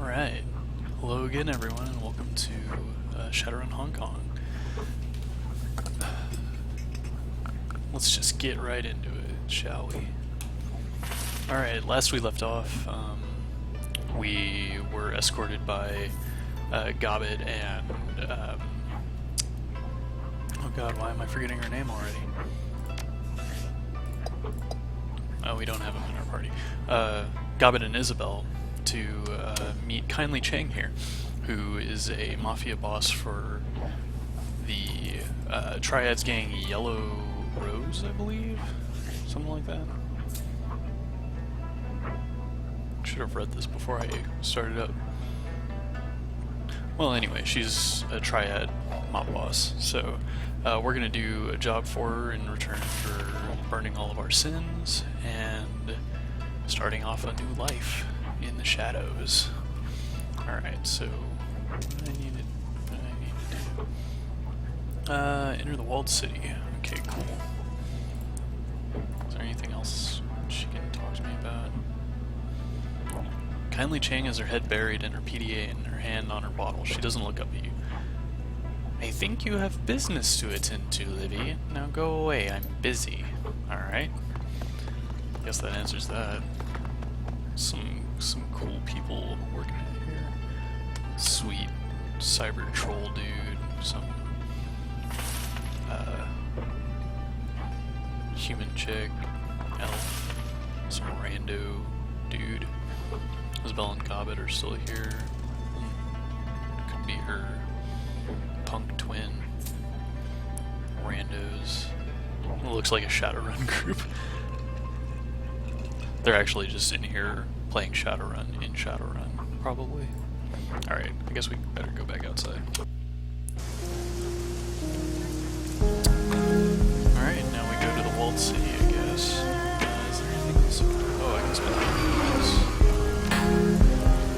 Alright, hello again everyone and welcome to Shadowrun Hong Kong. Let's just get right into it, shall we? Alright, last we left off, we were escorted by Gobbet and, oh god, why am I forgetting her name already? Oh, we don't have them in our party. Gobbet and Isabel to meet Kindly Chang here, who is a mafia boss for the Triads gang Yellow Rose, I believe? Something like that. Should have read this before I started up. Well, anyway, she's a Triad mob boss, so we're gonna do a job for her in return for burning all of our sins and starting off a new life in the shadows. Alright, so what do I need to do? Enter the Walled City. Okay, cool. Is there anything else she can talk to me about? Kindly Chang has her head buried in her PDA and her hand on her bottle. She doesn't look up at you. I think you have business to attend to, Livy. Now go away, I'm busy. Alright. Guess that answers that. Some cool people working in here. Sweet cyber troll dude, some human chick, elf, some rando dude. Isabel and Gobbet are still here. Could be her punk twin. Randos. It looks like a Shadowrun group. They're actually just in here playing Shadowrun in Shadowrun, probably. Alright, I guess we better go back outside. Alright, now we go to the Walled City, I guess. Is there anything else? Oh, I guess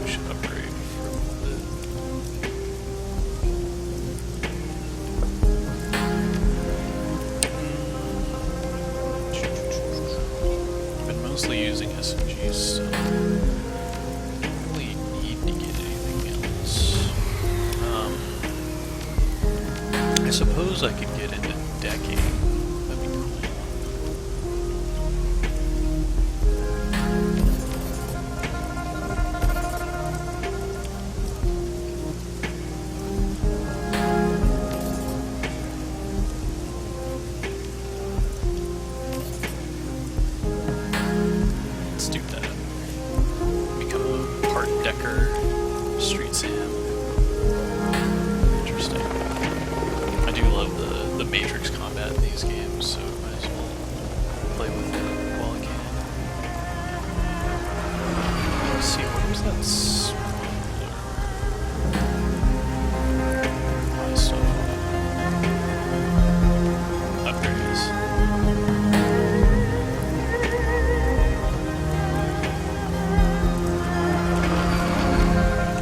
we should upgrade for a little bit. I've been mostly using SMGs, so I don't really need to get anything else. I suppose I could get into decking. That'd be cool. Let's do that. Become a part decker, street Sam. Interesting. I do love the Matrix combat in these games, so might as well play with it while I can. Let's see, what was that smuggler? My stuff. Up there it is.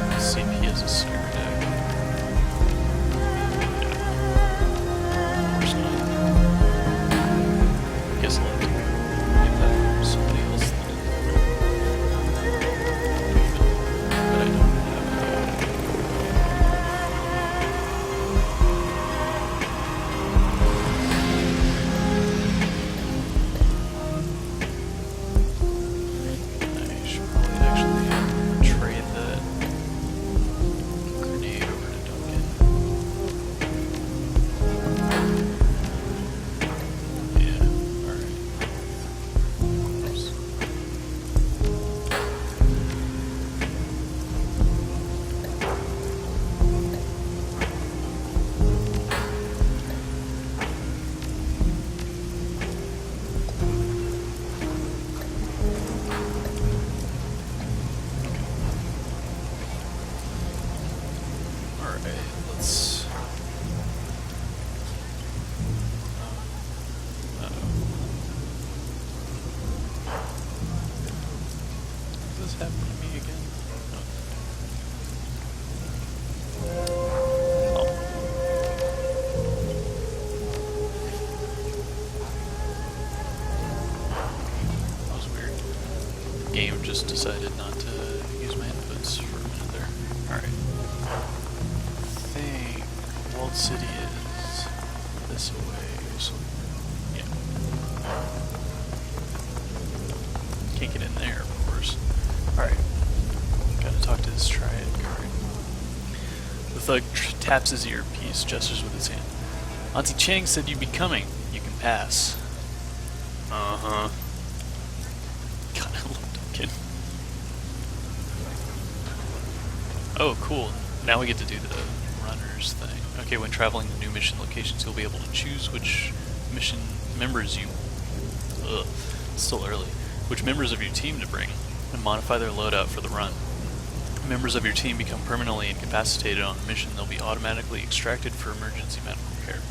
Let's see if he has a secret deck. Guess I'll have to get that from somebody else then. But I don't have I should probably actually trade that grenade over to Duncan. Yeah, alright. Oops. Alright, let's... Does this happen to me again? Oh. That was weird. The game just decided not to use my inputs for a minute there. Walled City is this way, so yeah. Can't get in there, of course. Alright. Gotta talk to this Triad guard. The thug taps his earpiece, gestures with his hand. Auntie Chang said you'd be coming. You can pass. Uh-huh. God, I love Duncan. Oh, cool. Now we get to do the runners thing. Okay, when traveling to new mission locations, you'll be able to choose which mission members you... Ugh, it's still early. Which members of your team to bring, and modify their loadout for the run. Members of your team become permanently incapacitated on a mission, they'll be automatically extracted for emergency medical care.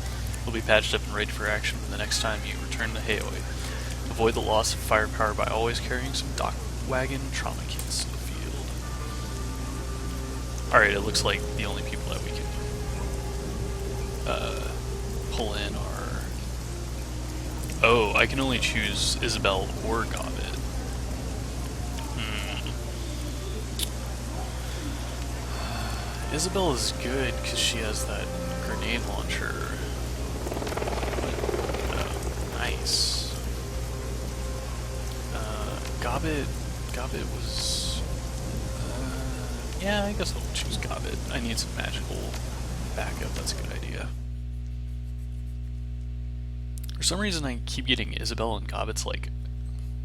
They'll be patched up and ready for action the next time you return to Haoi. Avoid the loss of firepower by always carrying some dock wagon trauma kits to the field. Alright, it looks like the only people that we can pull in are... Oh, I can only choose Isabel or Gobbet. Isabel is good because she has that grenade launcher. Nice. Gobbet was... yeah, I guess I'll choose Gobbet. I need some magical backup, that's a good idea. For some reason I keep getting Isabel and Gobbet's, like,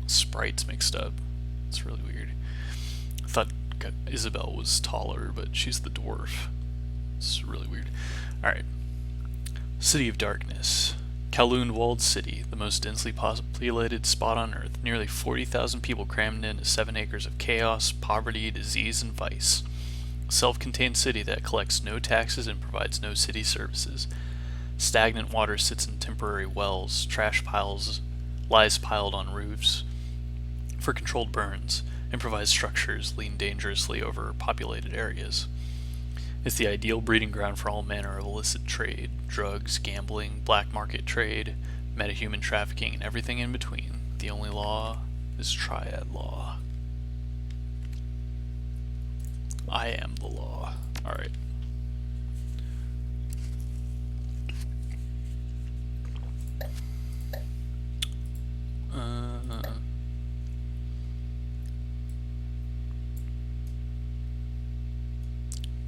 sprites mixed up. It's really weird. I thought Isabel was taller, but she's the dwarf. It's really weird. Alright. City of Darkness. Kowloon Walled City, the most densely populated spot on Earth. Nearly 40,000 people crammed into 7 acres of chaos, poverty, disease, and vice. A self-contained city that collects no taxes and provides no city services. Stagnant water sits in temporary wells, trash piles lies piled on roofs for controlled burns. Improvised structures lean dangerously over populated areas. It's the ideal breeding ground for all manner of illicit trade, drugs, gambling, black market trade, metahuman trafficking, and everything in between. The only law is Triad law. I am the law. Alright.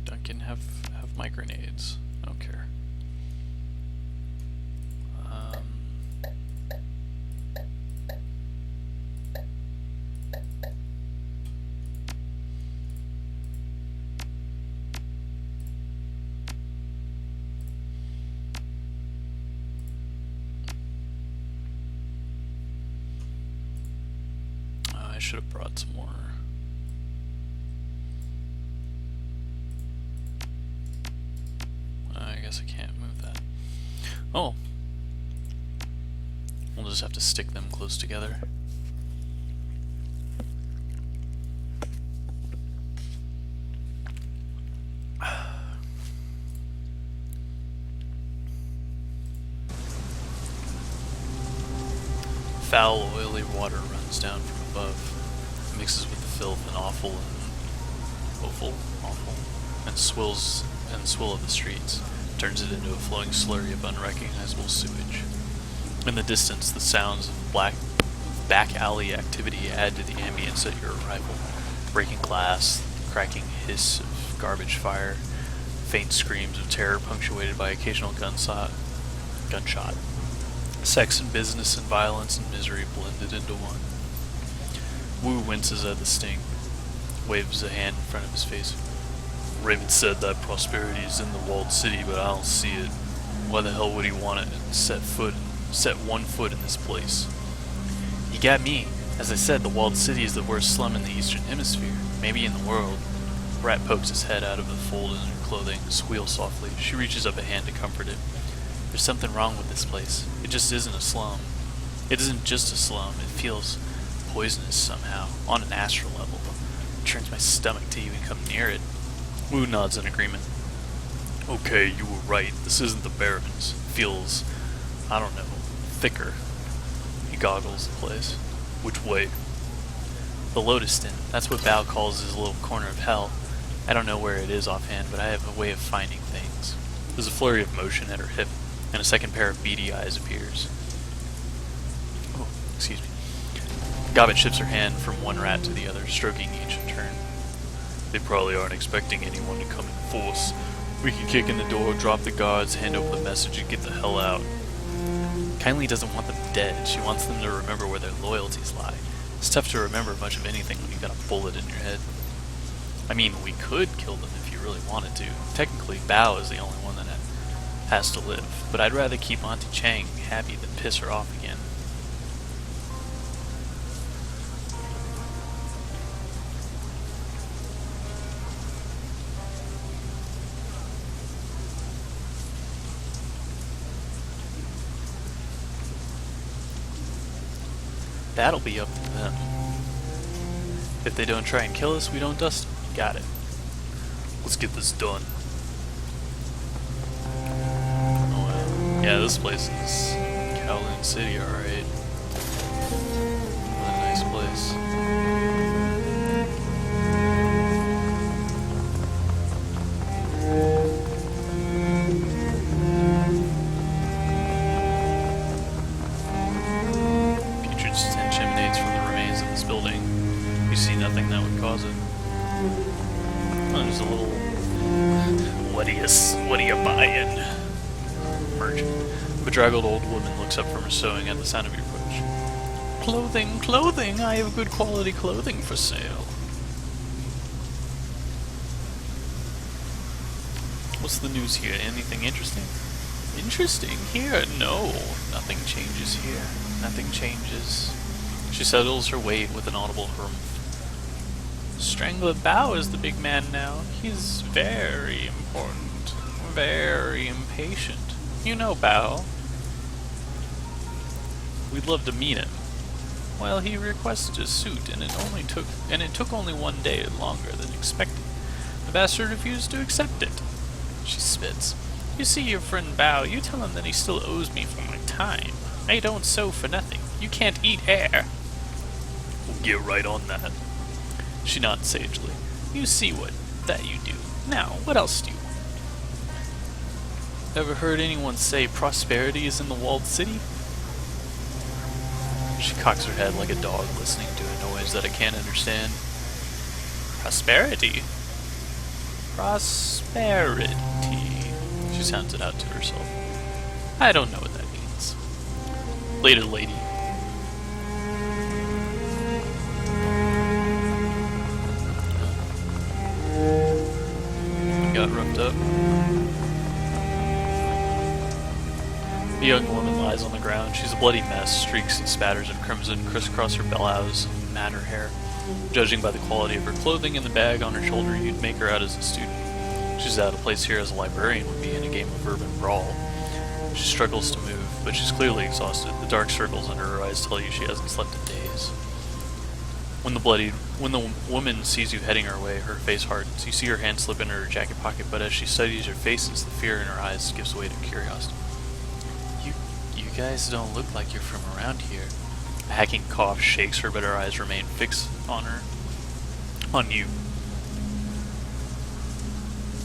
Duncan, have my grenades. I don't care. I should have brought some more. I guess I can't move that. Oh. We'll just have to stick them close together. Foul, oily water runs down from above, mixes with the filth and awful and swill of the streets, turns it into a flowing slurry of unrecognizable sewage. In the distance, the sounds of back alley activity add to the ambience at your arrival. Breaking glass, cracking hiss of garbage fire, faint screams of terror punctuated by occasional gunshot. Sex and business and violence and misery blended into one. Wu winces at the sting, waves a hand in front of his face. Raven said that prosperity is in the walled city, but I don't see it. Why the hell would he want to set one foot in this place? You got me. As I said, the walled city is the worst slum in the eastern hemisphere, maybe in the world. Rat pokes his head out of the fold in her clothing, squeals softly. She reaches up a hand to comfort him. There's something wrong with this place. It just isn't a slum. It isn't just a slum. It feels poisonous somehow, on an astral level. It turns my stomach to even come near it. Wu nods in agreement. Okay, you were right. This isn't the Barrens. It feels, I don't know, thicker. He goggles the place. Which way? The Lotus Den. That's what Bao calls his little corner of hell. I don't know where it is offhand, but I have a way of finding things. There's a flurry of motion at her hip, and a second pair of beady eyes appears. Oh, excuse me. Gobbet shifts her hand from one rat to the other, stroking each in turn. They probably aren't expecting anyone to come in force. We can kick in the door, drop the guards, hand over the message, and get the hell out. Kindly doesn't want them dead. She wants them to remember where their loyalties lie. It's tough to remember much of anything when you got a bullet in your head. I mean, we could kill them if you really wanted to. Technically, Bao is the only one that has to live, but I'd rather keep Auntie Chang happy than piss her off again. That'll be up to them. If they don't try and kill us, we don't dust them. Got it. Let's get this done. Oh, yeah, this place is Kowloon City, alright. What a nice place. Putrid stench emanates from the remains of this building. You see nothing that would cause it. Oh, there's a little... What do you buying? Merchant. A bedraggled old woman looks up from her sewing at the sound of your approach. Clothing, clothing! I have good quality clothing for sale. What's the news here? Anything interesting? Interesting? Here? No. Nothing changes here. Nothing changes. She settles her weight with an audible harumph. Strangler Bao is the big man now. He's very important. Very impatient. You know Bao. We'd love to meet him. Well, he requested a suit, and it took only 1 day longer than expected. The bastard refused to accept it. She spits. You see your friend Bao, you tell him that he still owes me for my time. I don't sew for nothing. You can't eat air. We'll get right on that. She nods sagely. You see that you do. Now, what else do you want? Ever heard anyone say prosperity is in the walled city? She cocks her head like a dog listening to a noise that I can't understand. Prosperity? Prosperity. She sounds it out to herself. I don't know what that means. Later, lady. Got roughed up. The young woman lies on the ground. She's a bloody mess. Streaks and spatters of crimson crisscross her blouse and mat her hair. Judging by the quality of her clothing and the bag on her shoulder, you'd make her out as a student. She's out of place here as a librarian would be in a game of urban brawl. She struggles to move, but she's clearly exhausted. The dark circles under her eyes tell you she hasn't slept in days. When the woman sees you heading her way, her face hardens. You see her hand slip into her jacket pocket, but as she studies your faces, the fear in her eyes gives way to curiosity. You guys don't look like you're from around here. A hacking cough shakes her, but her eyes remain fixed on her. On you.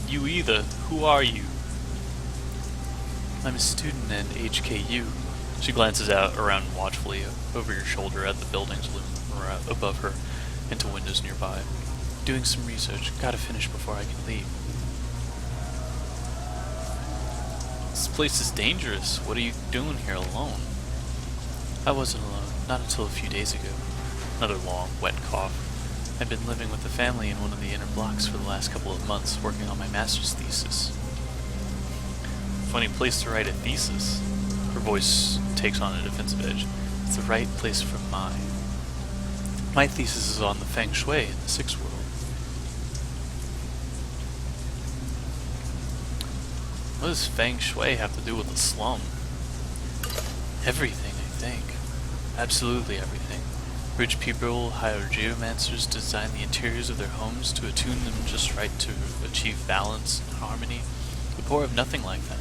You either. Who are you? I'm a student at HKU. She glances out around watchfully over your shoulder at the buildings looming above her into windows nearby. Doing some research. Gotta finish before I can leave. This place is dangerous. What are you doing here alone? I wasn't alone. Not until a few days ago. Another long, wet cough. I've been living with the family in one of the inner blocks for the last couple of months, working on my master's thesis. Funny place to write a thesis. Her voice takes on a defensive edge. It's the right place for mine. My thesis is on the feng shui in the Sixth World. What does feng shui have to do with the slum? Everything, I think. Absolutely everything. Rich people hire geomancers to design the interiors of their homes to attune them just right to achieve balance and harmony. The poor have nothing like that.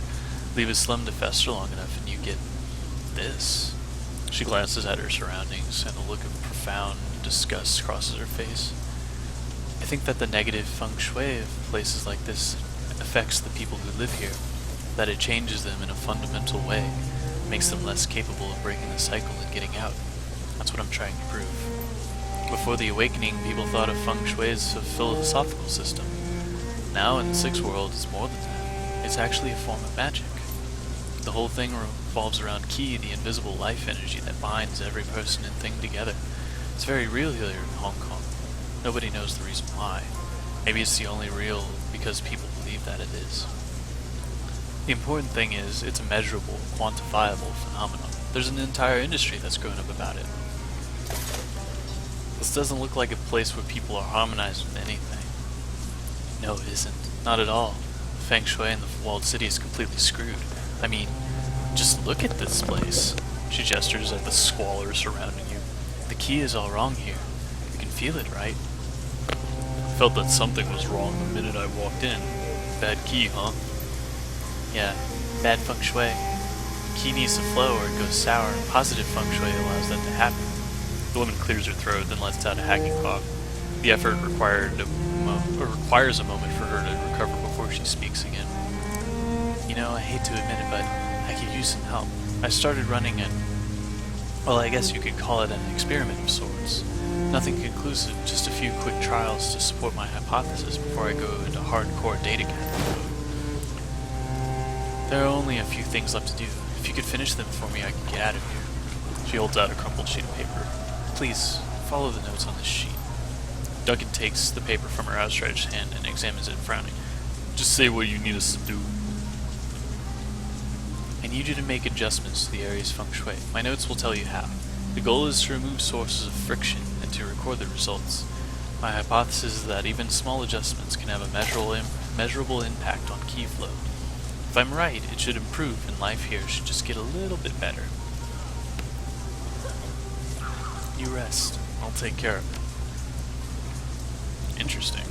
Leave a slum to fester long enough and you get this. She glances at her surroundings and a look of profound disgust crosses her face. I think that the negative feng shui of places like this affects the people who live here. that it changes them in a fundamental way, makes them less capable of breaking the cycle and getting out. That's what I'm trying to prove. Before the awakening, people thought of feng shui as a philosophical system. Now, in the Sixth World, it's more than that. It's actually a form of magic. The whole thing revolves around Qi, the invisible life energy that binds every person and thing together. It's very real here in Hong Kong. Nobody knows the reason why. Maybe it's the only real because people believe that it is. The important thing is, it's a measurable, quantifiable phenomenon. There's an entire industry that's grown up about it. This doesn't look like a place where people are harmonized with anything. No, it isn't. Not at all. Feng Shui in the Walled City is completely screwed. I mean, just look at this place. She gestures at the squalor surrounding you. The key is all wrong here. You can feel it, right? I felt that something was wrong the minute I walked in. Bad key, huh? Yeah, bad feng shui. Key needs to flow or it goes sour. Positive feng shui allows that to happen. The woman clears her throat, then lets out a hacking cough. The effort requires a moment for her to recover before she speaks again. You know, I hate to admit it, but I could use some help. I started running well, I guess you could call it an experiment of sorts. Nothing conclusive, just a few quick trials to support my hypothesis before I go into hardcore data gathering mode. There are only a few things left to do. If you could finish them for me, I can get out of here. She holds out a crumpled sheet of paper. Please, follow the notes on this sheet. Duncan takes the paper from her outstretched hand and examines it, frowning. Just say what you need us to do. I need you to make adjustments to the area's feng shui. My notes will tell you how. The goal is to remove sources of friction and to record the results. My hypothesis is that even small adjustments can have a measurable impact on key flow. If I'm right, it should improve, and life here should just get a little bit better. You rest. I'll take care of it. Interesting.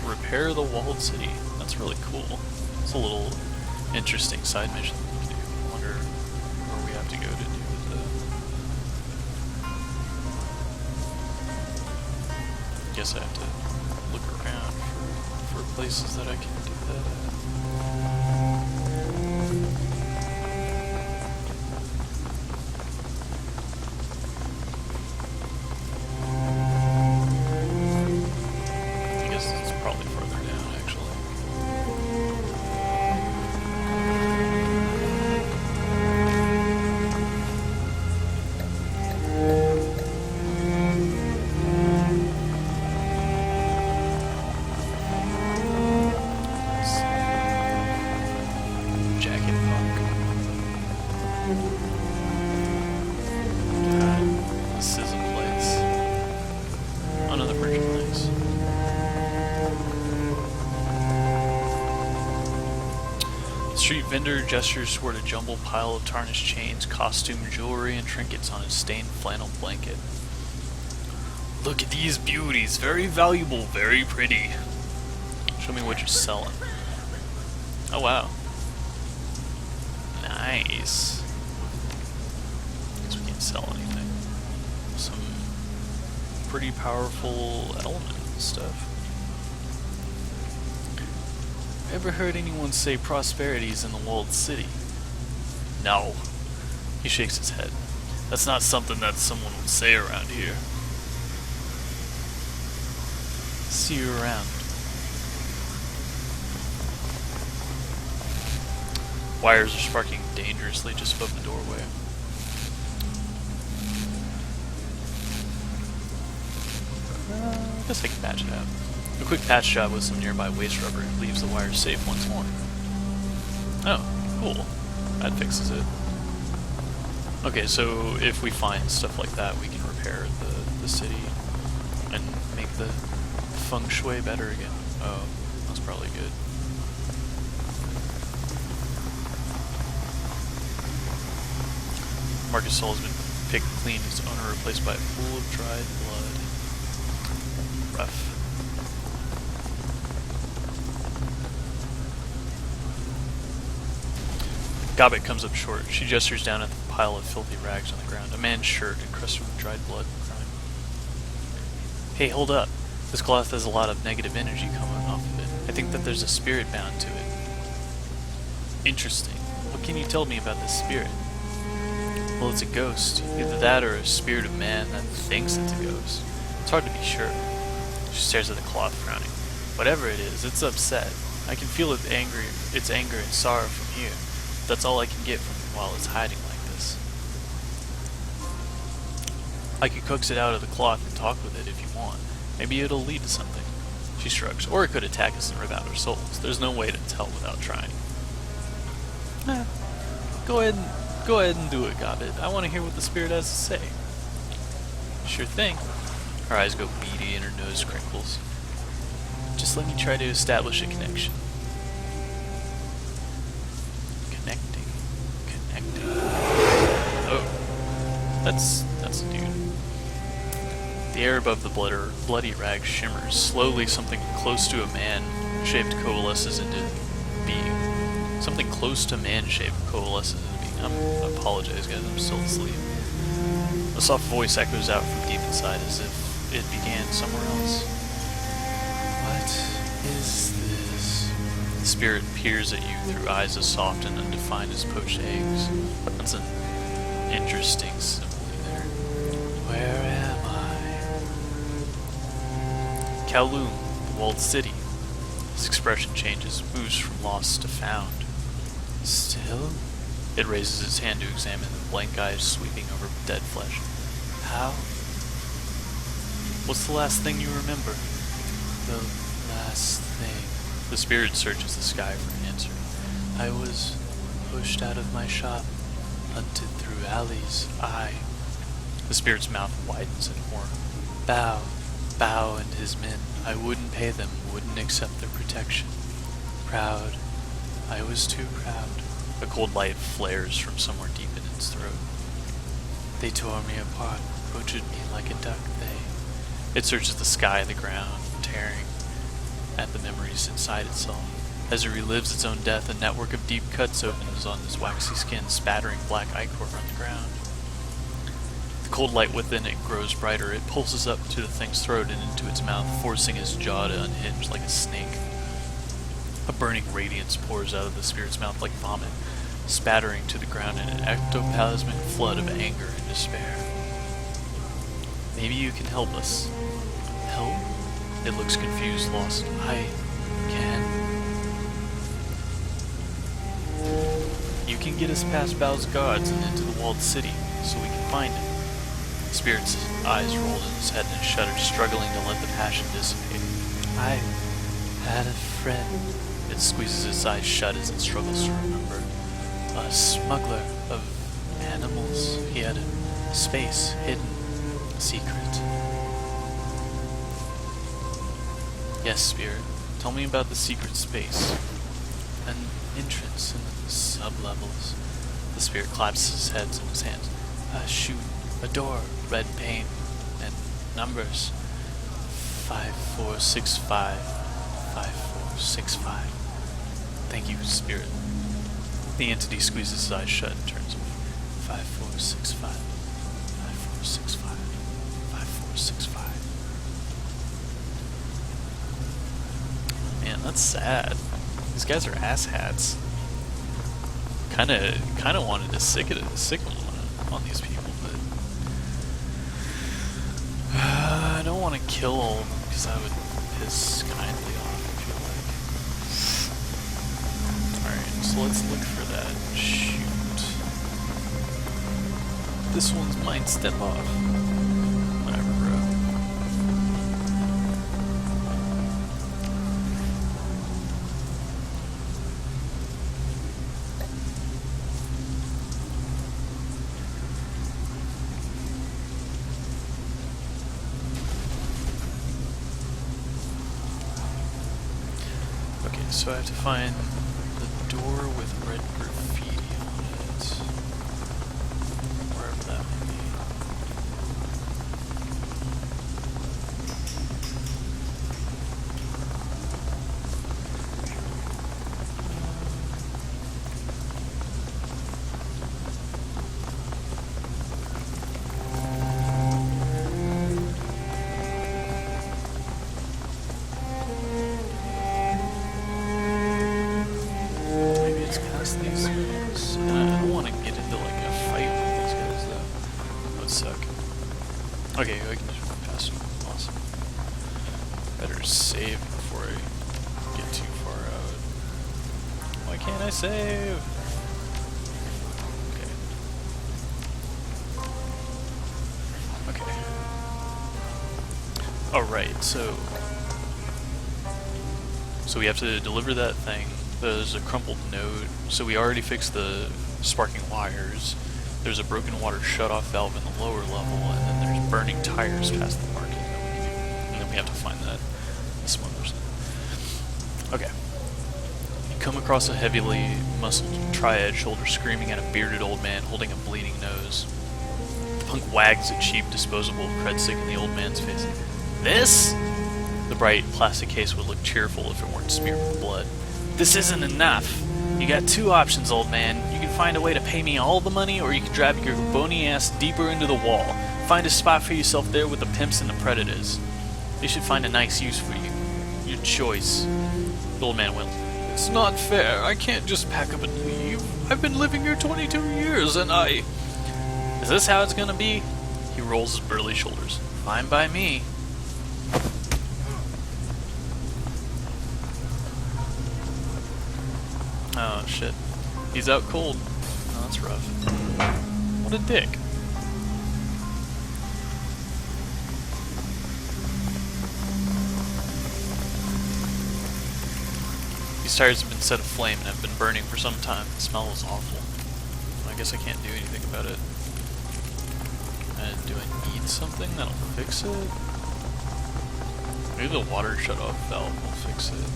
Repair the Walled City. That's really cool. It's a little interesting side mission we can do. I wonder where we have to go to do that. Guess I have to look around for places that I can do that at. Street vendor gestures toward a jumbled pile of tarnished chains, costume, jewelry, and trinkets on his stained flannel blanket. Look at these beauties. Very valuable, very pretty. Show me what you're selling. Oh, wow. Nice. Guess we can't sell anything. Some pretty powerful element and stuff. Ever heard anyone say prosperity's in the Walled City? No. He shakes his head. That's not something that someone would say around here. See you around. Wires are sparking dangerously just above the doorway. I guess I can patch it out. A quick patch job with some nearby waste rubber leaves the wires safe once more. Oh, cool. That fixes it. Okay, so if we find stuff like that, we can repair the city and make the feng shui better again. Oh, that's probably good. Marcus Soul has been picked clean, his owner replaced by a pool of dried blood. Rough. Gobbet comes up short. She gestures down at the pile of filthy rags on the ground. A man's shirt encrusted with dried blood and crime. Hey, hold up. This cloth has a lot of negative energy coming off of it. I think that there's a spirit bound to it. Interesting. What can you tell me about this spirit? Well, it's a ghost. Either that or a spirit of man that thinks it's a ghost. It's hard to be sure. She stares at the cloth, frowning. Whatever it is, it's upset. I can feel its anger and sorrow from here. That's all I can get from it while it's hiding like this. I could coax it out of the cloth and talk with it if you want. Maybe it'll lead to something. She shrugs. Or it could attack us and rip out our souls. There's no way to tell without trying. Go ahead and do it, Gobbit. I want to hear what the spirit has to say. Sure thing. Her eyes go beady and her nose crinkles. Just let me try to establish a connection. Connecting. Oh. That's a dude. The air above the bloody rag shimmers. Slowly, something close to a man-shaped coalesces into being. Something close to man-shaped coalesces into being. I apologize, guys. I'm still asleep. A soft voice echoes out from deep inside as if it began somewhere else. What is this? The spirit peers at you through eyes as soft and undefined as poached eggs. That's an interesting simile there. Where am I? Kowloon Walled City. His expression changes, moves from lost to found. Still? It raises its hand to examine the blank eyes sweeping over dead flesh. How? What's the last thing you remember? The last thing. The spirit searches the sky for an answer. I was pushed out of my shop, hunted through alleys. The spirit's mouth widens in horror. Bao and his men. I wouldn't pay them, wouldn't accept their protection. Proud. I was too proud. A cold light flares from somewhere deep in its throat. They tore me apart, butchered me like a duck. It searches the sky, the ground, tearing at the memories inside itself. As it relives its own death, a network of deep cuts opens on its waxy skin, spattering black ichor on the ground. The cold light within it grows brighter. It pulses up to the thing's throat and into its mouth, forcing its jaw to unhinge like a snake. A burning radiance pours out of the spirit's mouth like vomit, spattering to the ground in an ectoplasmic flood of anger and despair. Maybe you can help us. Help? It looks confused, lost. I can. You can get us past Bao's guards and into the walled city, so we can find him. The spirit's eyes rolled in his head and shuddered, struggling to let the passion dissipate. I had a friend. It squeezes its eyes shut as it struggles to remember. A smuggler of animals. He had a space hidden. Secret. Yes, spirit. Tell me about the secret space. An entrance in the sublevels. The spirit claps his head in his hands. A chute, a door, red paint, and numbers. 5465. 5465. Thank you, spirit. The entity squeezes his eyes shut and turns away. 5465. 5465. 5465. Man, that's sad. These guys are asshats. Kinda wanted to sick them on these people, but I don't want to kill all of them because I would piss kindly off, I feel like. Alright, so let's look for that. Shoot. This one's might step off. Whatever, bro. Okay, so I have to find the door with red graffiti on it. Wherever that may be. Maybe it's past the can't I save? Okay. Okay. Alright, so we have to deliver that thing. There's a crumpled node, so we already fixed the sparking wires. There's a broken water shutoff valve in the lower level, and then there's burning tires past the market that we need. And then we have to find the smugglers. Okay. You come across a heavily muscled triad shoulder screaming at a bearded old man holding a bleeding nose. The punk wags a cheap disposable cred stick in the old man's face. This? The bright plastic case would look cheerful if it weren't smeared with blood. This isn't enough. You got two options, old man. You can find a way to pay me all the money, or you can drive your bony ass deeper into the wall. Find a spot for yourself there with the pimps and the predators. They should find a nice use for you. Your choice. The old man wailed. It's not fair. I can't just pack up and leave. I've been living here 22 years, and I... Is this how it's gonna be? He rolls his burly shoulders. Fine by me. Oh shit. He's out cold. Oh, that's rough. What a dick. These tires have been set aflame and have been burning for some time. The smell is awful. I guess I can't do anything about it. Do I need something that'll fix it? Maybe the water shutoff valve will fix it.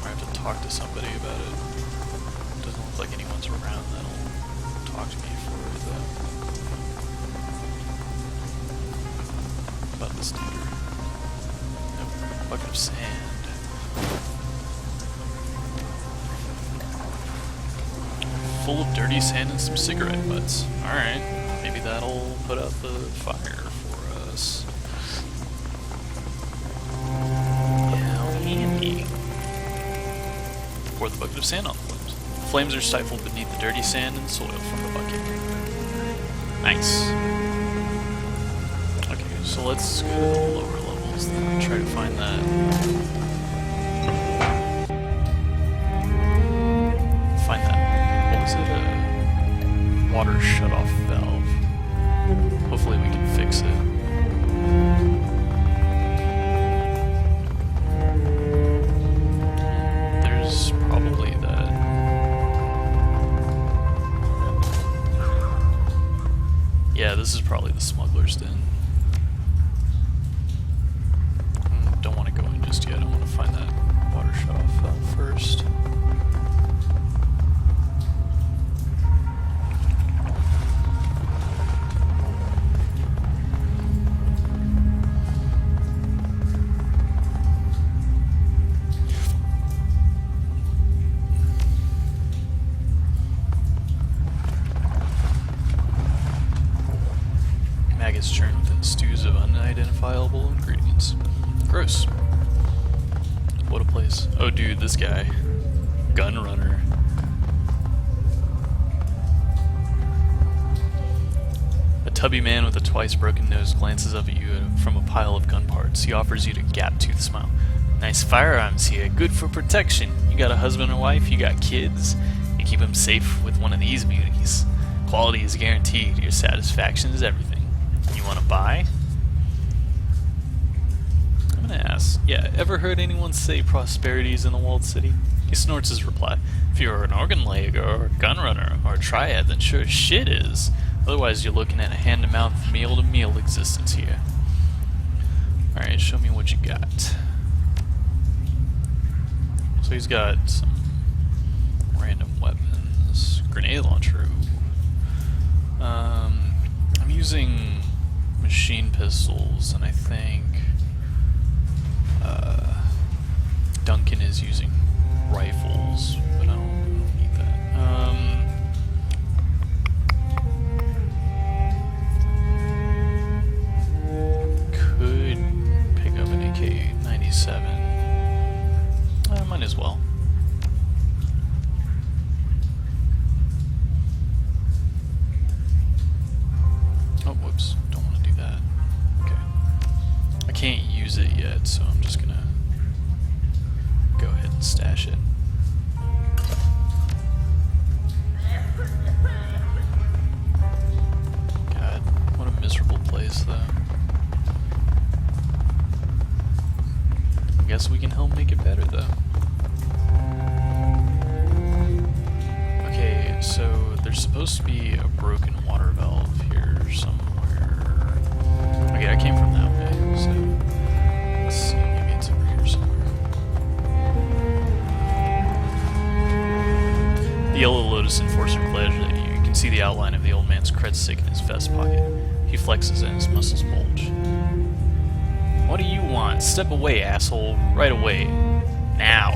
I have to talk to somebody about it. Doesn't look like anyone's around that'll talk to me for it, though. About this dude. Nope. Bucket of sand. Full of dirty sand and some cigarette butts. Alright. Maybe that'll put out the fire for us. How handy. Pour the bucket of sand on the flames. The flames are stifled beneath the dirty sand and soil from the bucket. Nice. Okay, so let's go to the lower levels then and try to find that. Find that. What was it? A water shutoff valve. Hopefully we can fix it. Yeah, this is probably the smuggler's den. Don't want to go in just yet. I want to find that water shutoff valve first. Maggots churn within stews of unidentifiable ingredients. Gross. What a place. Oh dude, this guy. Gun runner. A tubby man with a twice broken nose glances up at you from a pile of gun parts. He offers you a gap-toothed smile. Nice firearms here, good for protection. You got a husband or wife, you got kids. You keep them safe with one of these beauties. Quality is guaranteed, your satisfaction is everything. You want to buy? I'm gonna ask. Yeah, ever heard anyone say prosperity's in the walled city? He snorts his reply. If you're an organ leg or a gun runner or a triad, then sure as shit is. Otherwise you're looking at a hand-to-mouth, meal-to-meal existence here. Alright, show me what you got. So he's got some random weapons. Grenade launcher. I'm using machine pistols, and I think Duncan is using rifles, but I don't need that. Could pick up an AK-97. Might as well. Oh, whoops. Don't want to do that. Okay. I can't use it yet, so I'm just gonna go ahead Stash it. God, what a miserable place, though. I guess we can help make it better, though. Okay, so there's supposed to be a broken water valve here somewhere. Okay, I came from that way, so let's see, maybe it's over here somewhere. The Yellow Lotus Enforcer glares at you. You can see the outline of the old man's cred stick in his vest pocket. He flexes and his muscles bulge. What do you want? Step away, asshole. Right away. Now.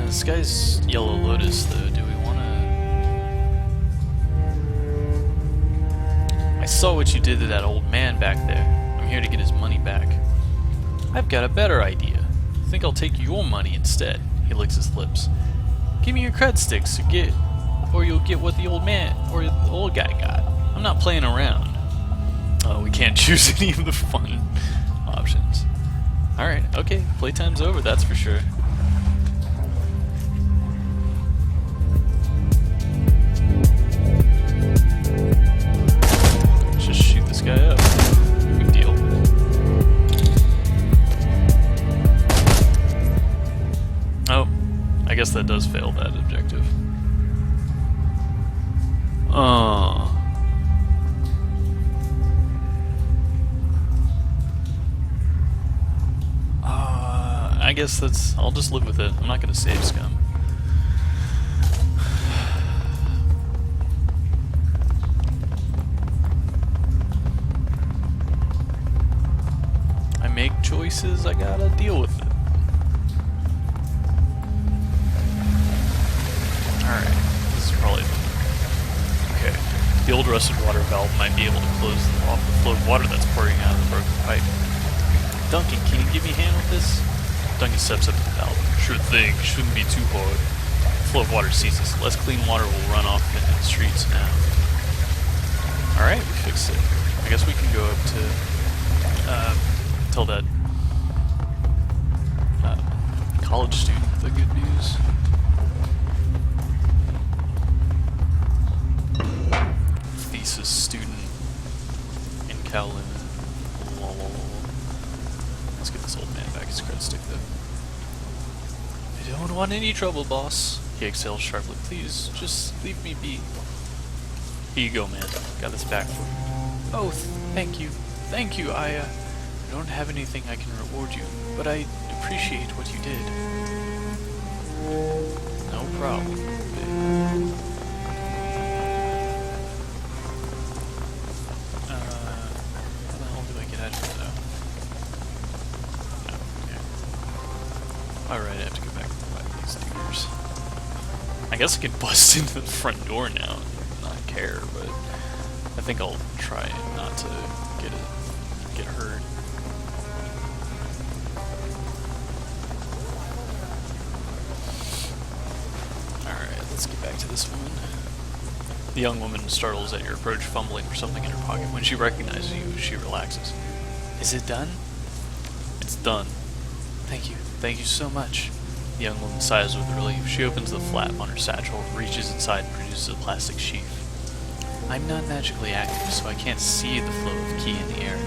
This guy's Yellow Lotus, though. Do we want to... I saw what you did to that old man back there. I'm here to get his money back. I've got a better idea. I think I'll take your money instead. He licks his lips. Give me your cred sticks, or you'll get what the old man, or the old guy got. I'm not playing around. Oh, we can't choose any of the fun options. Alright, okay, playtime's over, that's for sure. Let's just shoot this guy up. Big deal. Oh, I guess that does fail that objective. I guess that's... I'll just live with it. I'm not gonna save scum. I make choices, I gotta deal with it. Alright, this is probably... Okay. The old rusted water valve might be able to close off the flow of water that's pouring out of the broken pipe. Duncan, can you give me a hand with this? Duncan steps up to the valve. Sure thing, shouldn't be too hard. The flow of water ceases. Less clean water will run off into the streets now. Alright, we fixed it. I guess we can go up to... tell that... college student the good news. Thesis student in Kowloon. Let's get this old man back his cred stick, though. I don't want any trouble, boss. He exhales sharply. Please, just leave me be. Here you go, man. Got this back for you. Oh, thank you. Thank you. I don't have anything I can reward you, but I appreciate what you did. No problem, babe. How the hell do I get out of here, though? Alright, I have to go back and find these dudes. I guess I could bust into the front door now and not care, but I think I'll try not to get hurt. Alright, let's get back to this woman. The young woman startles at your approach, fumbling for something in her pocket. When she recognizes you, she relaxes. Is it done? It's done. Thank you. Thank you so much. The young woman sighs with relief. She opens the flap on her satchel, reaches inside, and produces a plastic sheath. I'm not magically active, so I can't see the flow of Ki in the air.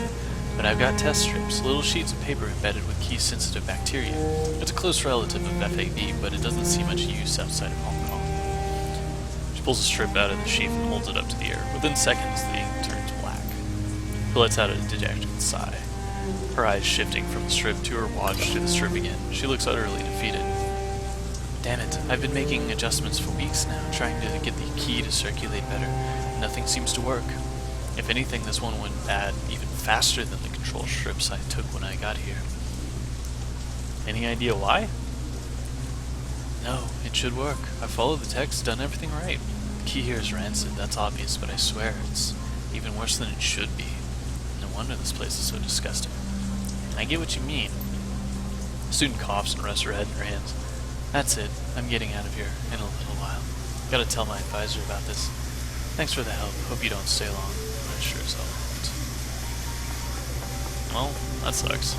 But I've got test strips, little sheets of paper embedded with Ki-sensitive bacteria. It's a close relative of FAV, but it doesn't see much use outside of Hong Kong. She pulls a strip out of the sheath and holds it up to the air. Within seconds, the ink turns black. She lets out a dejected sigh. Her eyes shifting from the strip to her watch to the strip again. She looks utterly defeated. Damn it, I've been making adjustments for weeks now, trying to get the Ki to circulate better. Nothing seems to work. If anything, this one went bad even faster than the control strips I took when I got here. Any idea why? No, it should work. I followed the text, done everything right. The Ki here is rancid, that's obvious, but I swear it's even worse than it should be. No wonder this place is so disgusting. I get what you mean. The student coughs and rests her head in her hands. That's it. I'm getting out of here in a little while. Gotta tell my advisor about this. Thanks for the help. Hope you don't stay long. I'm sure as hell Well, that sucks.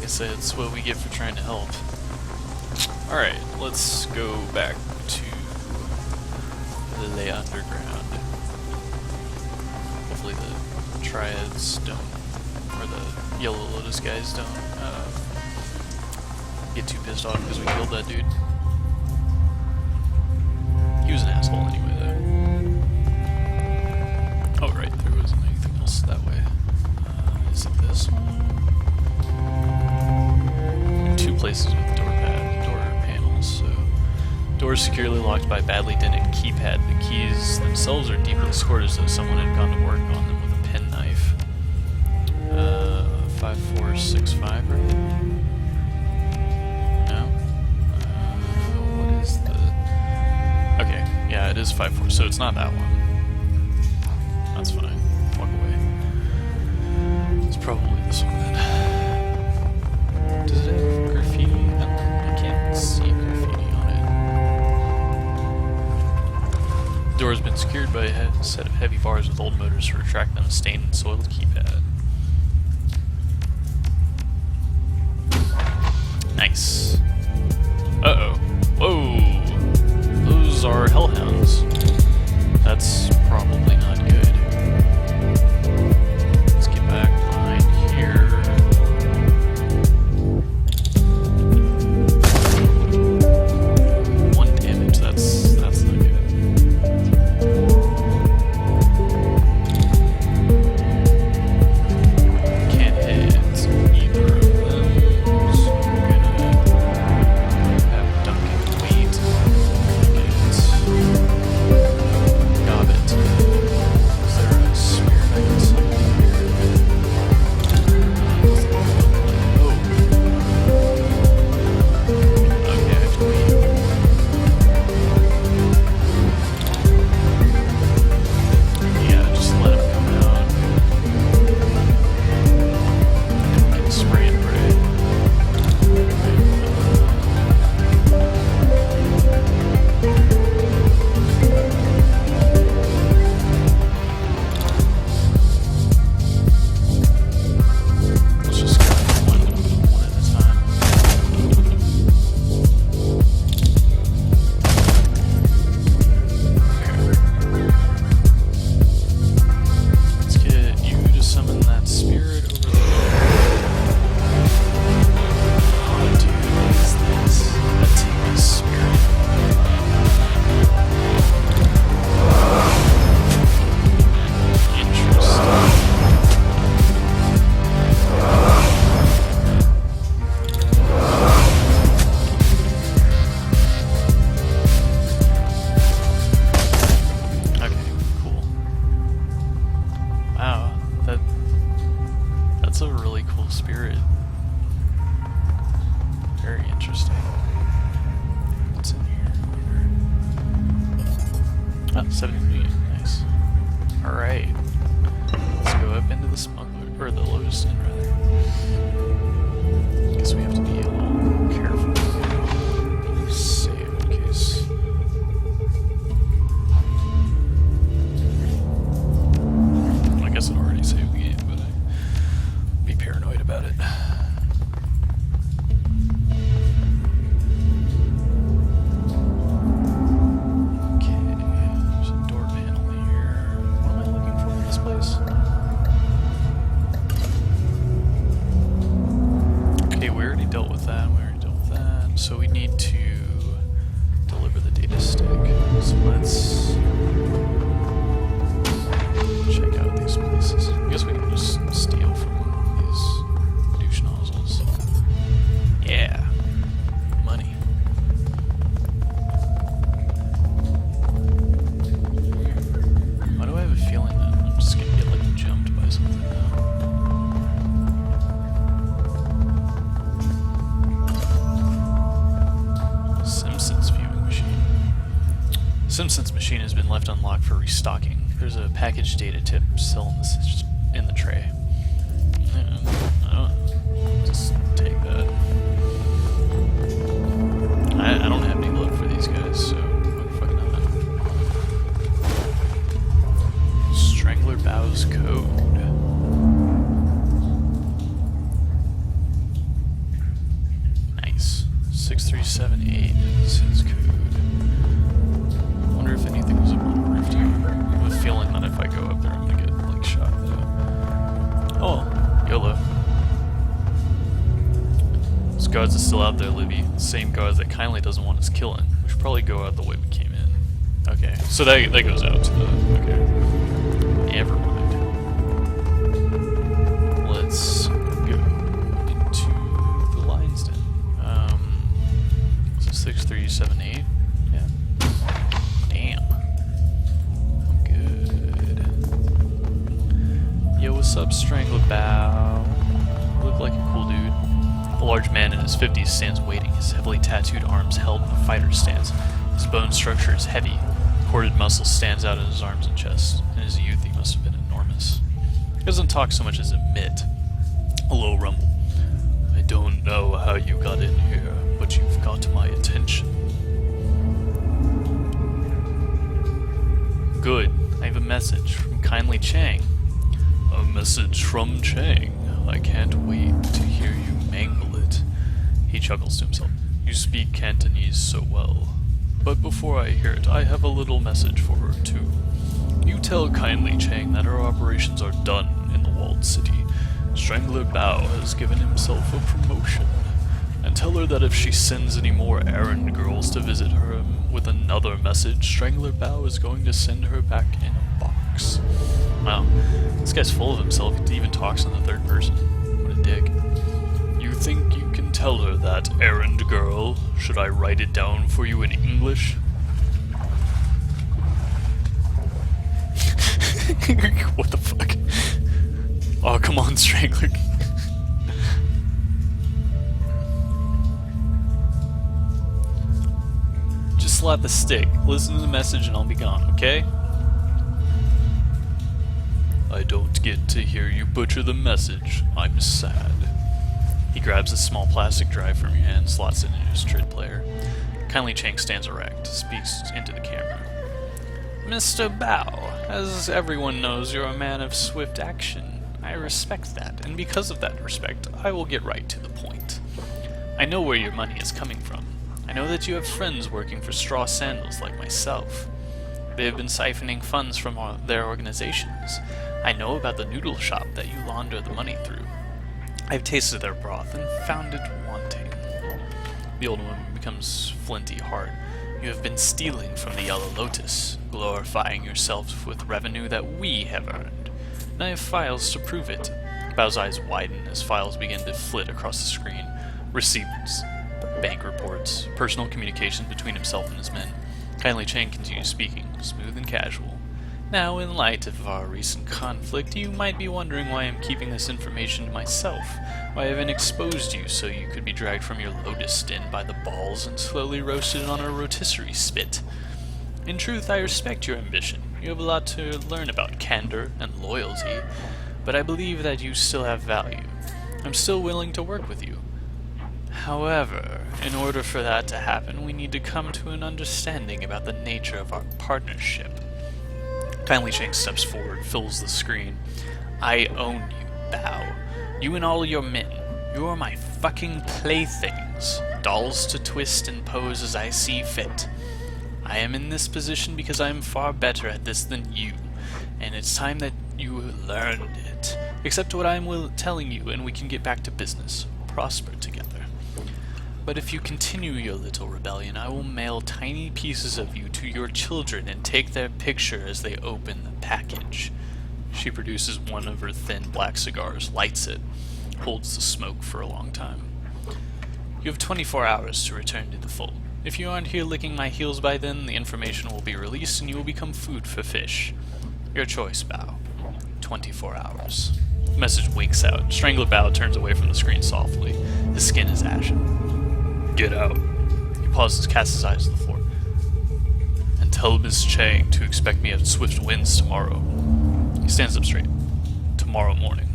Guess that's what we get for trying to help. Alright, let's go back to the underground. Hopefully the Triads don't, or the Yellow Lotus guys don't get too pissed off because we killed that dude. He was an asshole anyway, though. Oh, right, there wasn't anything else that way. Is it this one? Two places with door panels, so... Doors securely locked by badly dented keypad. The keys themselves are deeply scored as though someone had gone to work on them with a penknife. 5465, right? No? What is the... Okay, yeah, it is 54, so it's not that one. That's fine. Walk away. It's probably this one then. Does it have graffiti? I can't see graffiti on it. The door has been secured by a set of heavy bars with old motors to retract on a stained and soiled keypad. Nice. Uh-oh. Whoa! Those are hellhounds. That's probably not good. Let's get back behind here. One damage, that's not good. Can't hit either of them, so I'm gonna have Duncan wait. Gobbit. Is there a spear I can summon here? Oh. Okay, I have to leave. Yeah, just let him come out. Get spray and pray. Let's just go one at a time. Let's get you to summon that spirit over there. Oh, dude, what is this? Atima's spirit. Interesting. Okay, cool. Wow, that's a really cool spirit. Very interesting. What's in here? Ah, 70 million. Nice. Alright. Let's go up into the smuggler, or the Lotus Den, rather. Guess we have to be a little careful. Save in case. I guess it already saved the game, but I'd be paranoid about it. Okay, there's a door panel here. What am I looking for in this place? Okay, we already dealt with that. So we need to deliver the data stick. So let's check out these places. I guess we can just steal from these douche nozzles. Yeah. Money. Why do I have a feeling that I'm just gonna get like jumped by something now? Simpsons viewing machine. Simpsons machine has been left unlocked for restocking. There's a package data tip still in the tray. Just take that. I don't have any load for these guys, so fucking not. Strangler Bow's code. guards are still out there, Libby. The same guards that kindly doesn't want us killing. We should probably go out the way we came in. Okay, so that goes out to the... Okay. Never mind. Let's go into the lion's den. Is it 6378? Yeah. Damn. I'm good. Yo, what's up, Strangler Bow? Look like a cool dude. A large man in his 50s stands waiting, his heavily tattooed arms held in a fighter's stance. His bone structure is heavy. Corded muscle stands out in his arms and chest. In his youth, he must have been enormous. He doesn't talk so much as admit. A low rumble. I don't know how you got in here, but you've got my attention. Good. I have a message from Kindly Chang. A message from Chang. I can't wait to hear you mangle it. He chuckles to himself. You speak Cantonese so well. But before I hear it, I have a little message for her, too. You tell Kindly Chang that her operations are done in the Walled City. Strangler Bao has given himself a promotion. And tell her that if she sends any more errand girls to visit her with another message, Strangler Bao is going to send her back in a box. Wow, this guy's full of himself. He even talks in the third person. What a dick. You think you can tell her that, errand girl? Should I write it down for you in English? What the fuck? Oh, come on, Strangler. Just slap the stick, listen to the message, and I'll be gone, okay? I don't get to hear you butcher the message. I'm sad. He grabs a small plastic drive from your hand and slots it into his trid player. Kindly Chang stands erect, speaks into the camera. Mr. Bao, as everyone knows, you're a man of swift action. I respect that, and because of that respect, I will get right to the point. I know where your money is coming from. I know that you have friends working for Straw Sandals like myself. They have been siphoning funds from their organizations. I know about the noodle shop that you launder the money through. I've tasted their broth and found it wanting. The old woman becomes flinty hard. You have been stealing from the Yellow Lotus, glorifying yourself with revenue that we have earned. And I have files to prove it. Bao's eyes widen as files begin to flit across the screen. Receipts, bank reports, personal communications between himself and his men. Kindly Chang continues speaking, smooth and casual. Now, in light of our recent conflict, you might be wondering why I'm keeping this information to myself, why I haven't exposed you so you could be dragged from your lotus den by the balls and slowly roasted on a rotisserie spit. In truth, I respect your ambition. You have a lot to learn about candor and loyalty, but I believe that you still have value. I'm still willing to work with you. However, in order for that to happen, we need to come to an understanding about the nature of our partnership. Kindly Chang steps forward, fills the screen. I own you, Bao. You and all your men. You are my fucking playthings. Dolls to twist and pose as I see fit. I am in this position because I am far better at this than you, and it's time that you learned it. Accept what I am telling you, and we can get back to business. Prosper together. But if you continue your little rebellion, I will mail tiny pieces of you to your children and take their picture as they open the package. She produces one of her thin black cigars, lights it, holds the smoke for a long time. You have 24 hours to return to the fold. If you aren't here licking my heels by then, the information will be released and you will become food for fish. Your choice, Bao. 24 hours. The message winks out. Strangler Bao turns away from the screen softly. His skin is ashen. Get out. He pauses, casts his eyes to the floor. And tell Miss Chang to expect me at Swift Winds tomorrow. He stands up straight. Tomorrow morning.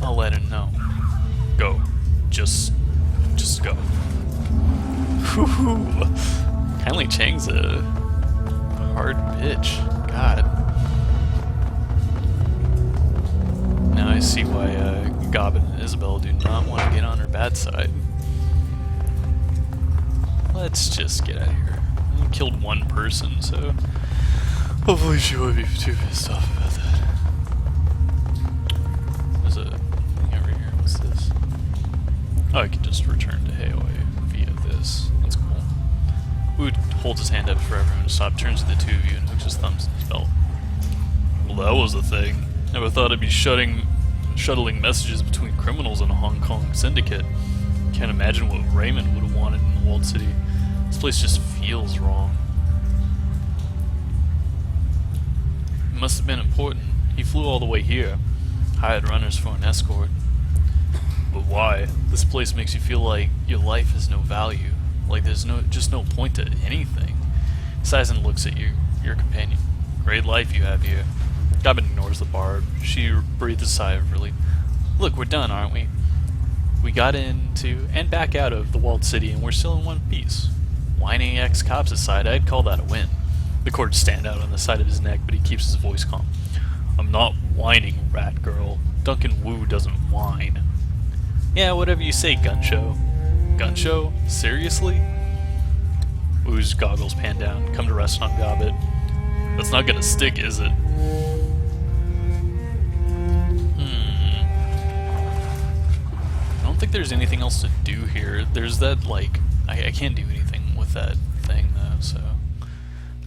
I'll let him know. Go. Just go. Whew. Kindly Chang's a hard bitch. God. Now I see why Gobbin and Isabel do not want to get on her bad side. Let's just get out of here. We killed one person, so hopefully she won't be too pissed off about that. There's a thing over here. What's this? Oh, I can just return to Haoi via this. That's cool. Wu holds his hand up for everyone to stop, turns to the two of you, and hooks his thumbs in his belt. Well, that was a thing. Never thought I'd be shuttling messages between criminals in a Hong Kong syndicate. Can't imagine what Raymond would have wanted in the Walled City. This place just feels wrong. It must have been important. He flew all the way here. Hired runners for an escort. But why? This place makes you feel like your life has no value. Like there's just no point to anything. Sizen looks at your companion. Great life you have here. Goblin ignores the barb. She breathes a sigh of relief. Look, we're done, aren't we? We got into and back out of the Walled City, and we're still in one piece. Whining ex-cops aside, I'd call that a win. The cords stand out on the side of his neck, but he keeps his voice calm. I'm not whining, rat girl. Duncan Wu doesn't whine. Yeah, whatever you say, gun show. Gun show? Seriously? Wu's goggles pan down, come to rest on Gobbet. That's not gonna stick, is it? I don't think there's anything else to do here. There's that, like... I can't do anything with that thing, though, so...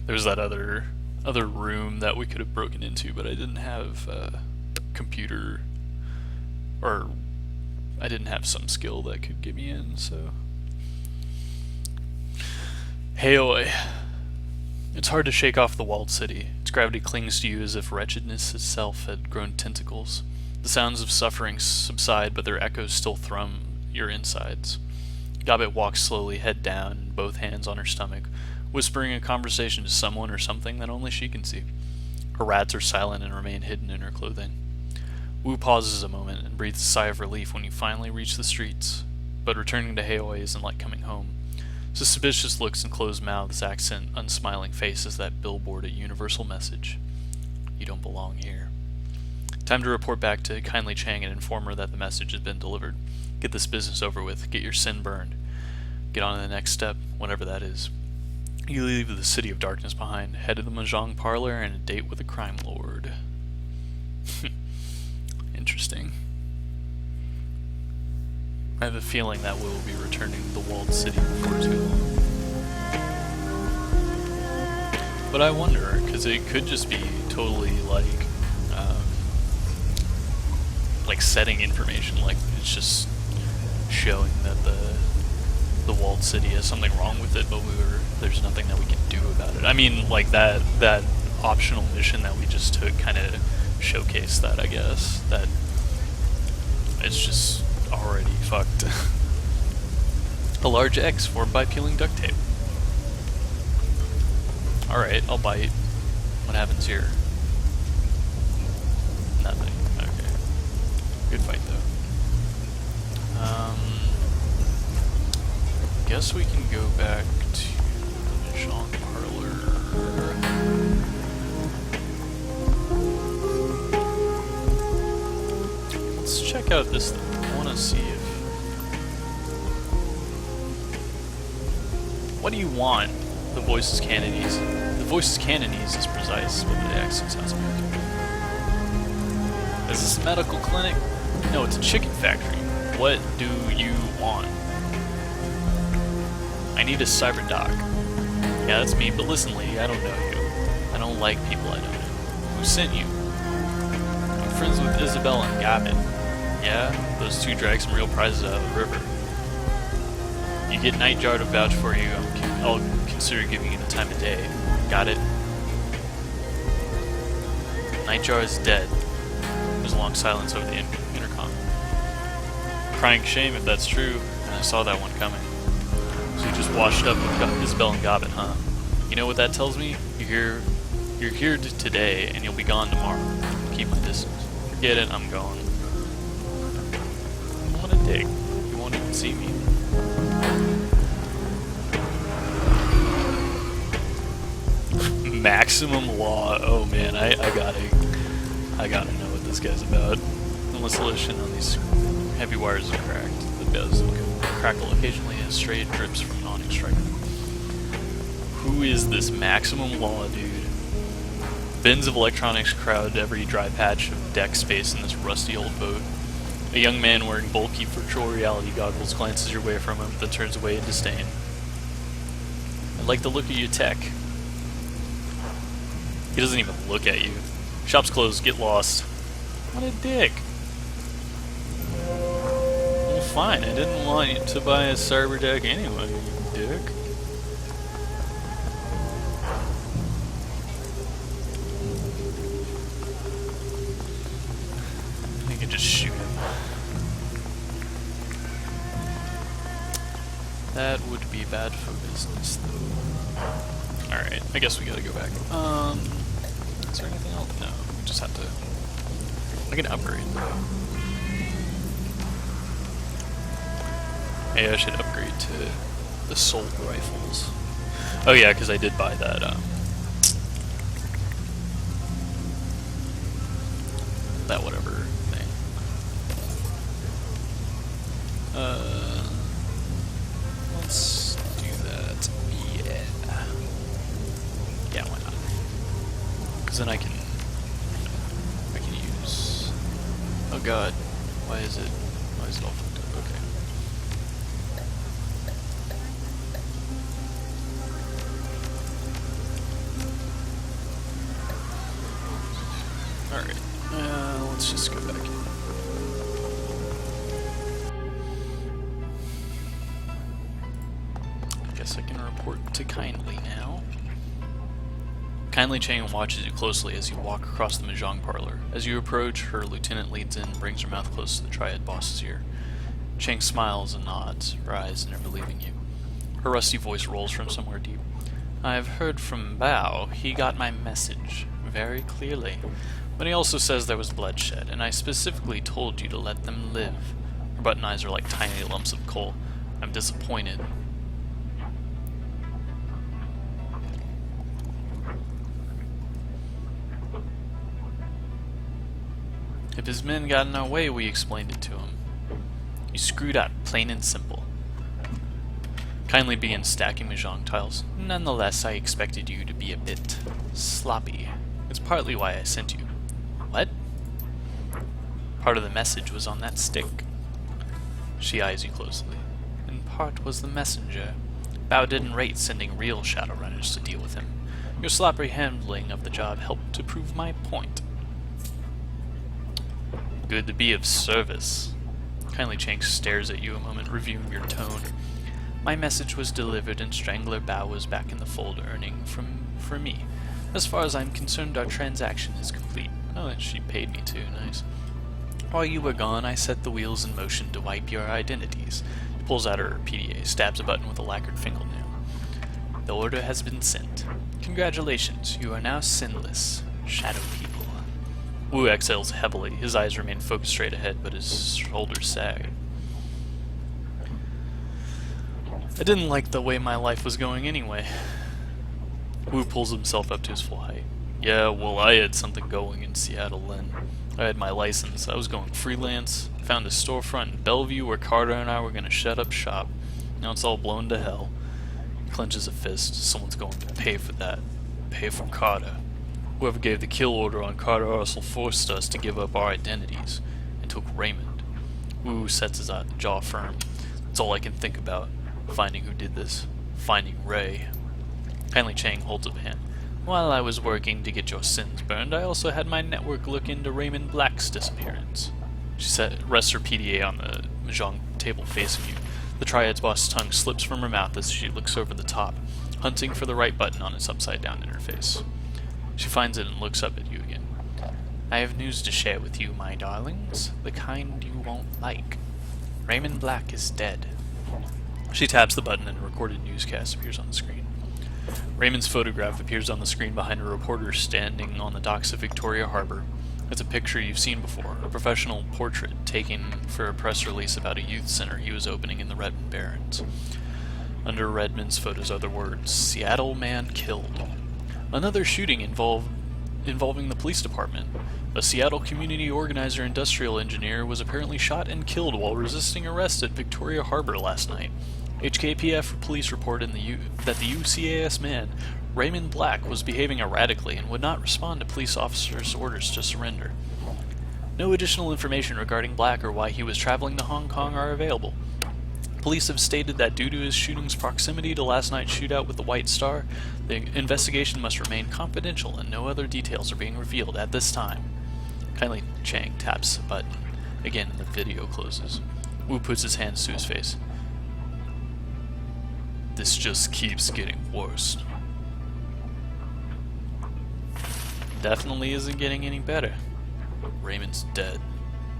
There's that other room that we could have broken into, but I didn't have computer... Or... I didn't have some skill that could get me in, so... Haoi. It's hard to shake off the walled city. Its gravity clings to you as if wretchedness itself had grown tentacles. The sounds of suffering subside, but their echoes still thrum your insides. Gobbet walks slowly, head down, both hands on her stomach, whispering a conversation to someone or something that only she can see. Her rats are silent and remain hidden in her clothing. Wu pauses a moment and breathes a sigh of relief when you finally reach the streets, but returning to Haoi isn't like coming home. Suspicious looks and closed mouths accent unsmiling faces that billboard a universal message. You don't belong here. Time to report back to Kindly Chang and inform her that the message has been delivered. Get this business over with. Get your sin burned. Get on to the next step, whatever that is. You leave the City of Darkness behind, head to the Mahjong parlor, and a date with a crime lord. Interesting. I have a feeling that we'll be returning to the Walled City before too long. But I wonder, because it could just be totally like setting information, like it's just showing that the Walled City has something wrong with it, but there's nothing that we can do about it. I mean, like that optional mission that we just took kind of showcased that, I guess, that it's just already fucked. A large X formed by peeling duct tape. Alright, I'll bite. What happens here? Nothing. Okay. Good fight, though. Guess we can go back to the Mahjong parlor. Let's check out this thing. I want to see if... What do you want? The voice is Cantonese. The voice is Cantonese is precise, but the accent sounds American. Is this a medical clinic? No, it's a chicken factory. What do you want? I need a cyber doc. Yeah, that's me, but listen, lady, I don't know you. I don't like people I don't know. Who sent you? I'm friends with Isabel and Gavin. Yeah? Those two dragged some real prizes out of the river. You get Nightjar to vouch for you, I'll consider giving you the time of day. Got it? Nightjar is dead. There's a long silence over the intercom. Crying shame if that's true, and I saw that one coming. So you just washed up with Isabel and Gobbet, huh? You know what that tells me? You're here today, and you'll be gone tomorrow. Keep my distance. Forget it, I'm gone. I want to dig. You won't even see me. Maximum law. Oh man, I gotta know what this guy's about. The installation on these heavy wires is cracked. The bells crackle occasionally as stray drips from an awning striker. Who is this maximum law dude? Bins of electronics crowd every dry patch of deck space in this rusty old boat. A young man wearing bulky virtual reality goggles glances your way from him, then turns away in disdain. I like the look of your tech. He doesn't even look at you. Shop's closed, get lost. What a dick. Well, fine, I didn't want you to buy a cyber deck anyway, you dick. I could just shoot him. That would be bad for business, though. Alright, I guess we gotta go back. Is there anything else? No, we just have to... I can upgrade, though. Maybe I should upgrade to the assault rifles. Oh yeah, because I did buy that, that whatever thing. Let's do that. Yeah. Yeah, why not? Because then I can use... Oh god. Why is it all fucked up? Okay. Alright. Let's just go back in. Guess I can report to Kindly now. Kindly Chang watches you closely as you walk across the Mahjong parlor. As you approach, her lieutenant leads in and brings her mouth close to the Triad boss's ear. Chang smiles and nods, her eyes never leaving you. Her rusty voice rolls from somewhere deep. I've heard from Bao. He got my message very clearly. But he also says there was bloodshed, and I specifically told you to let them live. Her button eyes are like tiny lumps of coal. I'm disappointed. If his men got in our way, we explained it to him. You screwed up, plain and simple. Kindly begin stacking Mahjong tiles. Nonetheless, I expected you to be a bit sloppy. It's partly why I sent you. What? Part of the message was on that stick. She eyes you closely. And part was the messenger. Bao didn't rate sending real Shadowrunners to deal with him. Your sloppy handling of the job helped to prove my point. Good to be of service. Kindly Chang stares at you a moment, reviewing your tone. My message was delivered and Strangler Bao was back in the fold earning for me. As far as I'm concerned, our transaction is complete. Oh, and she paid me too, nice. While you were gone, I set the wheels in motion to wipe your identities. She pulls out her PDA, stabs a button with a lacquered fingernail. The order has been sent. Congratulations, you are now sinless. Shadow people. Wu exhales heavily. His eyes remain focused straight ahead, but his shoulders sag. I didn't like the way my life was going anyway. Wu pulls himself up to his full height. Yeah, well, I had something going in Seattle then. I had my license. I was going freelance. Found a storefront in Bellevue where Carter and I were going to shut up shop. Now it's all blown to hell. He clenches a fist. Someone's going to pay for that. Pay for Carter. Whoever gave the kill order on Carter also forced us to give up our identities and took Raymond. Wu sets his jaw firm. That's all I can think about. Finding who did this. Finding Ray. Kindly Chang holds up a hand. While I was working to get your sins burned, I also had my network look into Raymond Black's disappearance. She rests her PDA on the Mahjong table facing you. The Triad's boss's tongue slips from her mouth as she looks over the top, hunting for the right button on its upside-down interface. She finds it and looks up at you again. I have news to share with you, my darlings. The kind you won't like. Raymond Black is dead. She taps the button and a recorded newscast appears on the screen. Raymond's photograph appears on the screen behind a reporter standing on the docks of Victoria Harbor. It's a picture you've seen before, a professional portrait taken for a press release about a youth center he was opening in the Redmond Barrens. Under Redmond's photos are the words, Seattle man killed. Another shooting involving the police department. A Seattle community organizer industrial engineer was apparently shot and killed while resisting arrest at Victoria Harbor last night. HKPF police reported that the UCAS man, Raymond Black, was behaving erratically and would not respond to police officers' orders to surrender. No additional information regarding Black or why he was traveling to Hong Kong are available. Police have stated that due to his shooting's proximity to last night's shootout with the White Star, the investigation must remain confidential and no other details are being revealed at this time. Kindly Chang taps a button. Again, the video closes. Wu puts his hands to his face. This just keeps getting worse. Definitely isn't getting any better. Raymond's dead.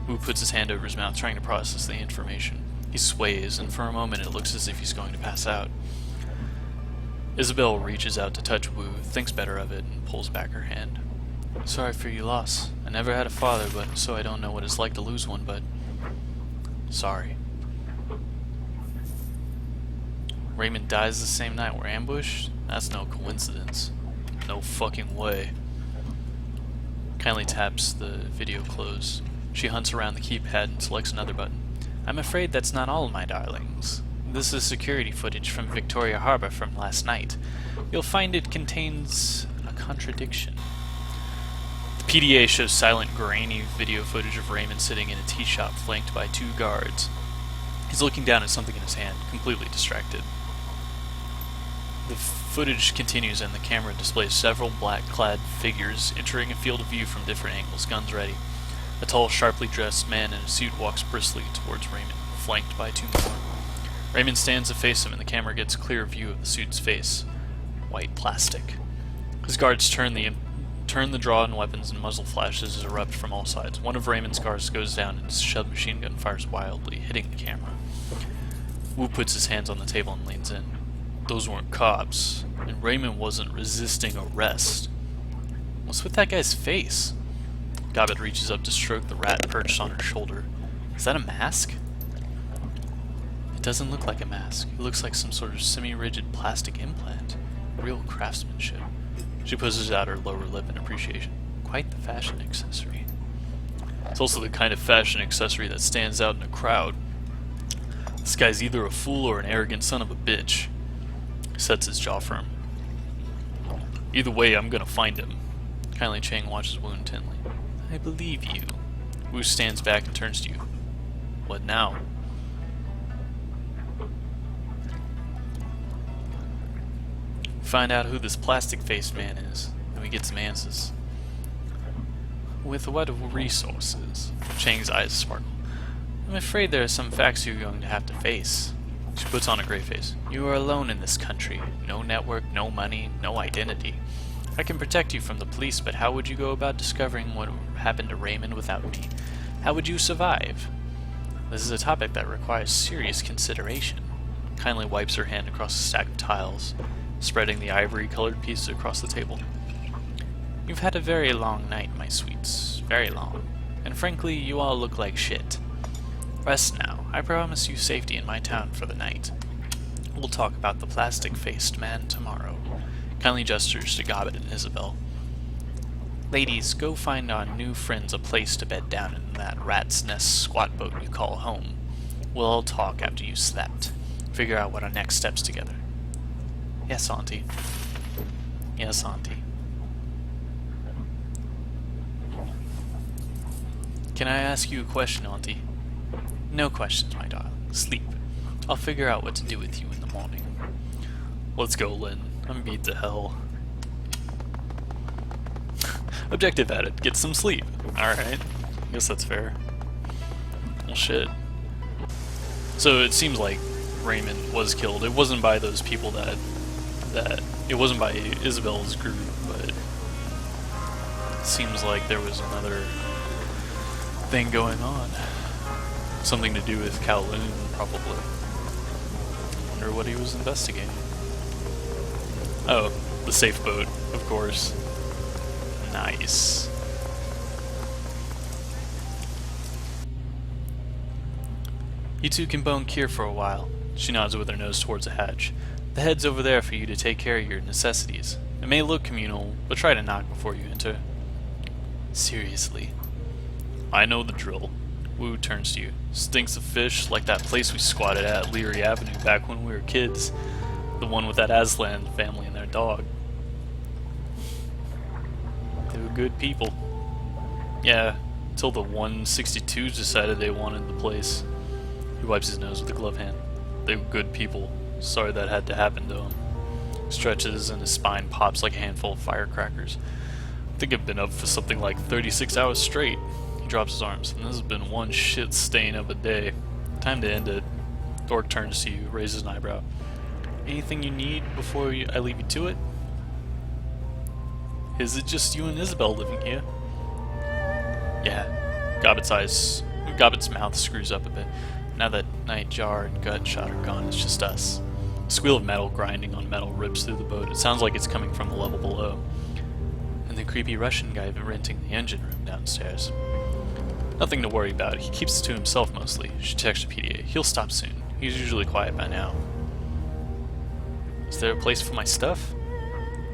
Wu puts his hand over his mouth, trying to process the information. He sways, and for a moment it looks as if he's going to pass out. Isabel reaches out to touch Wu, thinks better of it, and pulls back her hand. Sorry for your loss. I never had a father, but so I don't know what it's like to lose one, but... sorry. Raymond dies the same night we're ambushed? That's no coincidence. No fucking way. Kindly taps the video close. She hunts around the keypad and selects another button. I'm afraid that's not all, my darlings. This is security footage from Victoria Harbor from last night. You'll find it contains a contradiction. The PDA shows silent, grainy video footage of Raymond sitting in a tea shop flanked by 2 guards. He's looking down at something in his hand, completely distracted. The footage continues and the camera displays several black-clad figures entering a field of view from different angles, guns ready. A tall, sharply dressed man in a suit walks briskly towards Raymond, flanked by 2 more. Raymond stands to face him and the camera gets a clear view of the suit's face. White plastic. His guards turn the drawn weapons and muzzle flashes erupt from all sides. One of Raymond's guards goes down and his submachine gun fires wildly, hitting the camera. Wu puts his hands on the table and leans in. Those weren't cops, and Raymond wasn't resisting arrest. What's with that guy's face? Gobbet reaches up to stroke the rat perched on her shoulder. Is that a mask? It doesn't look like a mask. It looks like some sort of semi-rigid plastic implant. Real craftsmanship. She pushes out her lower lip in appreciation. Quite the fashion accessory. It's also the kind of fashion accessory that stands out in a crowd. This guy's either a fool or an arrogant son of a bitch. He sets his jaw firm. Either way, I'm gonna find him. Kindly Chang watches Wu intently. I believe you. Wu stands back and turns to you. What now? Find out who this plastic-faced man is, and we get some answers. With what resources? Chang's eyes sparkle. I'm afraid there are some facts you're going to have to face. She puts on a grey face. You are alone in this country. No network, no money, no identity. I can protect you from the police, but how would you go about discovering what happened to Raymond without me? How would you survive? This is a topic that requires serious consideration. Kindly wipes her hand across a stack of tiles, spreading the ivory-colored pieces across the table. You've had a very long night, my sweets. Very long. And frankly, you all look like shit. Rest now. I promise you safety in my town for the night. We'll talk about the plastic-faced man tomorrow. Kindly gestures to Gobbet and Isabel. Ladies, go find our new friends a place to bed down in that rat's nest squat boat you call home. We'll all talk after you slept. Figure out what our next steps together. Yes, Auntie. Yes, Auntie. Can I ask you a question, Auntie? No questions, my darling. Sleep. I'll figure out what to do with you in the morning. Let's go, Lynn. I'm beat to hell. Objective added. Get some sleep. Alright. Guess that's fair. Well, shit. So it seems like Raymond was killed. It wasn't by those people that it wasn't by Isabel's group, but it seems like there was another thing going on. Something to do with Kowloon, probably. Wonder what he was investigating. Oh, the safe boat, of course. Nice. You two can bone Kier for a while. She nods with her nose towards a hatch. The head's over there for you to take care of your necessities. It may look communal, but try to knock before you enter. Seriously. I know the drill. Wu turns to you. Stinks of fish, like that place we squatted at Leary Avenue back when we were kids. The one with that Aslan family and their dog. They were good people. Yeah, Till the 162 decided they wanted the place. He wipes his nose with a glove hand. They were good people. Sorry that had to happen to him. Stretches and his spine pops like a handful of firecrackers. I think I've been up for something like 36 hours straight. He drops his arms, and this has been one shit stain of a day. Time to end it. Dork turns to you, raises an eyebrow. Anything you need before I leave you to it? Is it just you and Isabel living here? Yeah. Gobbet's mouth screws up a bit. Now that Nightjar and Gutshot are gone, it's just us. A squeal of metal grinding on metal rips through the boat. It sounds like it's coming from the level below. And the creepy Russian guy renting the engine room downstairs. Nothing to worry about. He keeps it to himself mostly. She texted PDA. He'll stop soon. He's usually quiet by now. Is there a place for my stuff?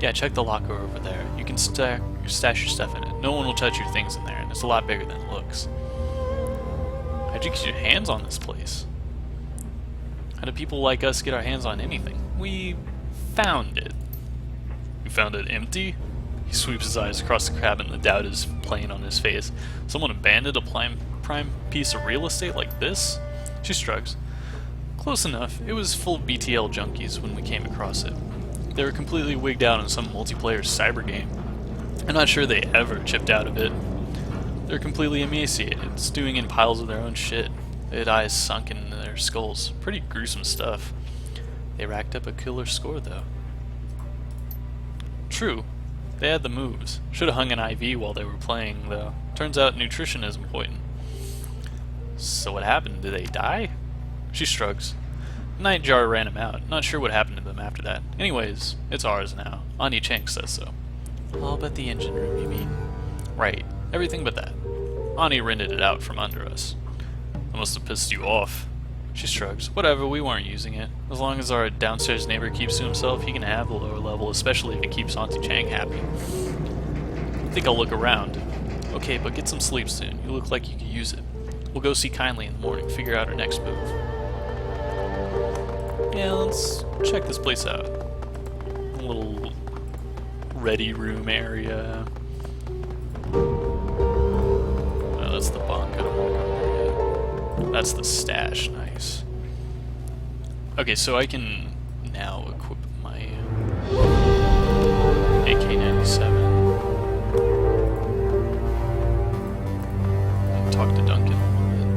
Yeah, check the locker over there. You can stash your stuff in it. No one will touch your things in there, and it's a lot bigger than it looks. How'd you get your hands on this place? How do people like us get our hands on anything? We found it. You found it empty? He sweeps his eyes across the cabin, the doubt is playing on his face. Someone abandoned a prime piece of real estate like this? She shrugs. Close enough. It was full of BTL junkies when we came across it. They were completely wigged out in some multiplayer cyber game. I'm not sure they ever chipped out of it. They're completely emaciated, stewing in piles of their own shit. They had eyes sunk into their skulls. Pretty gruesome stuff. They racked up a killer score, though. True. They had the moves. Should have hung an IV while they were playing, though. Turns out nutrition is important. So what happened? Did they die? She shrugs. Nightjar ran him out. Not sure what happened to them after that. Anyways, it's ours now. Ani Cheng says so. All but the engine room, you mean? Right. Everything but that. Ani rented it out from under us. That must have pissed you off. She shrugs. Whatever, we weren't using it. As long as our downstairs neighbor keeps to himself, he can have the lower level, especially if it keeps Auntie Chang happy. I think I'll look around. Okay, but get some sleep soon. You look like you could use it. We'll go see Kindly in the morning, figure out our next move. Yeah, let's check this place out. A little ready room area. Oh, that's the bunk. I don't want to go there yet. That's the stash. Nice. Okay, so I can now equip my AK-97. And talk to Duncan a little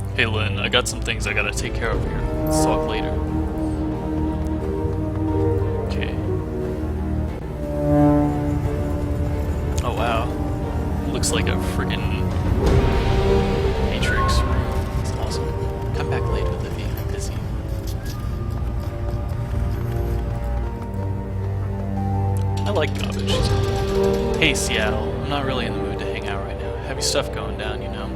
bit. Hey Lynn, I got some things I gotta take care of here. Let's talk later. Okay. Oh wow. Looks like a friggin' Matrix room. That's awesome. Come back later, Livy. I'm busy. I like Garbage. She's cool. Hey Seattle, I'm not really in the mood to hang out right now. Heavy stuff going down, you know.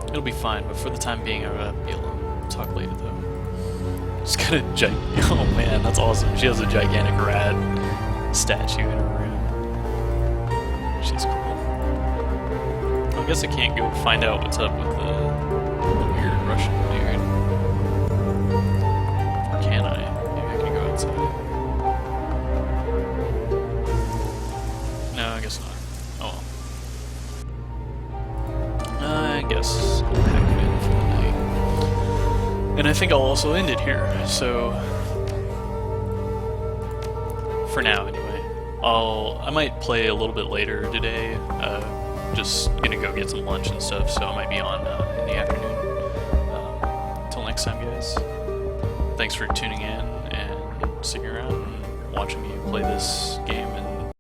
It'll be fine, but for the time being, I'll be alone. Talk later though. She's got a oh man, that's awesome. She has a gigantic rat statue in her room. She's cool. I guess I can't go find out what's up with the weird Russian dude. Or can I? Maybe I can go outside. No, I guess not. Oh well. I guess I'll pack it in for the night. And I think I'll also end it here, so for now anyway. I might play a little bit later today. Just gonna go get some lunch and stuff, so I might be on in the afternoon. Until next time, guys. Thanks for tuning in and sticking around and watching me play this game and